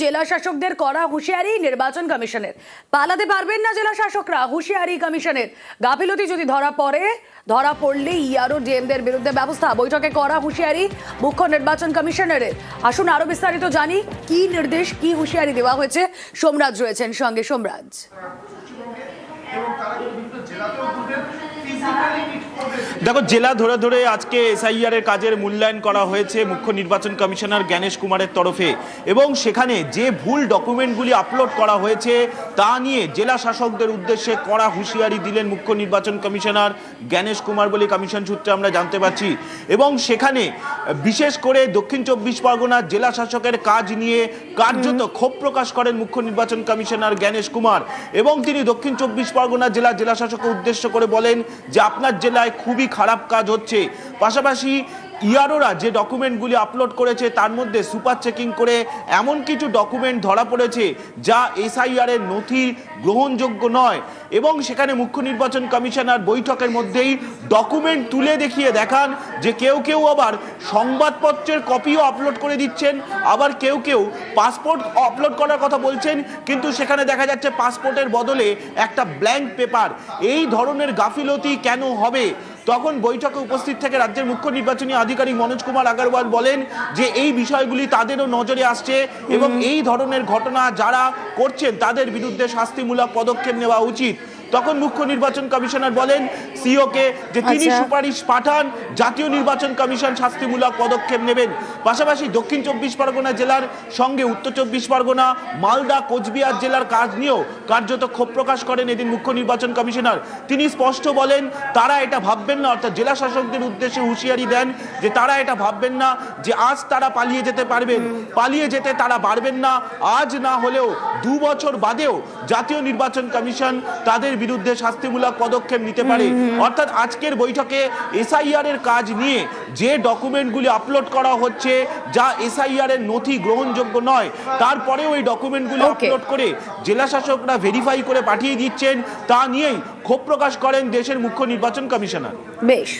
জেলা শাসকদের করা হুঁশিয়ারি নির্বাচন কমিশনের। পালাতে পারবেন না জেলা শাসকরা, হুঁশিয়ারি কমিশনের। গাফিলতি যদি ধরা পড়লে ইআরও ডিএমদের বিরুদ্ধে ব্যবস্থা। বৈঠকে করা হুঁশিয়ারি মুখ্য নির্বাচন কমিশনারের। আসুন আরো বিস্তারিত জানি কি নির্দেশ, কি হুঁশিয়ারি দেওয়া হয়েছে। সোমরাজ রয়েছেন সঙ্গে। সোমরাজ, দেখো, জেলা ধরে ধরে আজকে এসআইআর এর কাজের মূল্যায়ন করা হয়েছে মুখ্য নির্বাচন কমিশনার জ্ঞানেশ কুমারের তরফে, এবং সেখানে যে ভুল ডকুমেন্টগুলি আপলোড করা হয়েছে তা নিয়ে জেলা শাসকদের উদ্দেশ্যে কড়া হুঁশিয়ারি দিলেন মুখ্য নির্বাচন কমিশনার জ্ঞানেশ কুমার বলে কমিশন সূত্রে আমরা জানতে পারছি। এবং সেখানে বিশেষ করে দক্ষিণ 24 পরগনার জেলা শাসকের কাজ নিয়ে কার্যত ক্ষোভ প্রকাশ করেন মুখ্য নির্বাচন কমিশনার জ্ঞানেশ কুমার, এবং তিনি দক্ষিণ 24 পরগনা জেলা শাসককে উদ্দেশ্য করে বলেন যে আপনার জেলায় খুবই খারাপ কাজ হচ্ছে। পাশাপাশি ইআরওরা যে ডকুমেন্টগুলি আপলোড করেছে তার মধ্যে সুপার চেকিং করে এমন কিছু ডকুমেন্ট ধরা পড়েছে যা এসআইআর এর নথি গ্রহণযোগ্য নয়, এবং সেখানে মুখ্য নির্বাচন কমিশনার বৈঠকের মধ্যেই ডকুমেন্ট তুলে দেখিয়ে দেখান যে কেউ আবার সংবাদপত্রের কপিও আপলোড করে দিচ্ছেন, আবার কেউ পাসপোর্ট আপলোড করার কথা বলছেন, কিন্তু সেখানে দেখা যাচ্ছে পাসপোর্টের বদলে একটা ব্ল্যাঙ্ক পেপার। এই ধরনের গাফিলতি কেন হবে? তখন বৈঠকে উপস্থিত থেকে রাজ্যের মুখ্য নির্বাচনী আধিকারিক মনোজ কুমার আগরওয়াল বলেন যে এই বিষয়গুলি তাদেরও নজরে আসছে এবং এই ধরনের ঘটনা যারা করছেন তাদের বিরুদ্ধে শাস্তিমূলক পদক্ষেপ নেওয়া উচিত। তখন মুখ্য নির্বাচন কমিশনার বলেন সিওকে যে তিনি সুপারিশ পাঠান, জাতীয় নির্বাচন কমিশন শাস্তিমূলক পদক্ষেপ নেবেন। পাশাপাশি দক্ষিণ 24 পরগনা জেলার সঙ্গে উত্তর 24 পরগনা, মালদা, কোচবিহার জেলার কাজ নিয়েও কার্যত ক্ষোভ প্রকাশ করেন এদিন মুখ্য নির্বাচন কমিশনার। তিনি স্পষ্ট বলেন তারা এটা ভাববেন না, অর্থাৎ জেলা শাসকদের উদ্দেশ্যে হুঁশিয়ারি দেন যে তারা এটা ভাববেন না যে আজ তারা পালিয়ে যেতে পারবেন, পালিয়ে যেতে তারা পারবেন না। আজ না হলেও 2 বছর বাদেও জাতীয় নির্বাচন কমিশন তাদের বিরুদ্ধে শাস্তিমূলক পদক্ষেপ নিতে পারে। অর্থাৎ আজকের বৈঠকে এসআইআর এর কাজ নিয়ে যে ডকুমেন্টগুলি আপলোড করা হচ্ছে যা এসআইআর এর নথি গ্রহণযোগ্য নয়, তারপরেও এই ডকুমেন্টগুলি আপলোড করে জেলা শাসকরা ভেরিফাই করে পাঠিয়ে দিচ্ছেন, তা নিয়েই ক্ষোভ প্রকাশ করেন দেশের মুখ্য নির্বাচন কমিশনার। বেশ।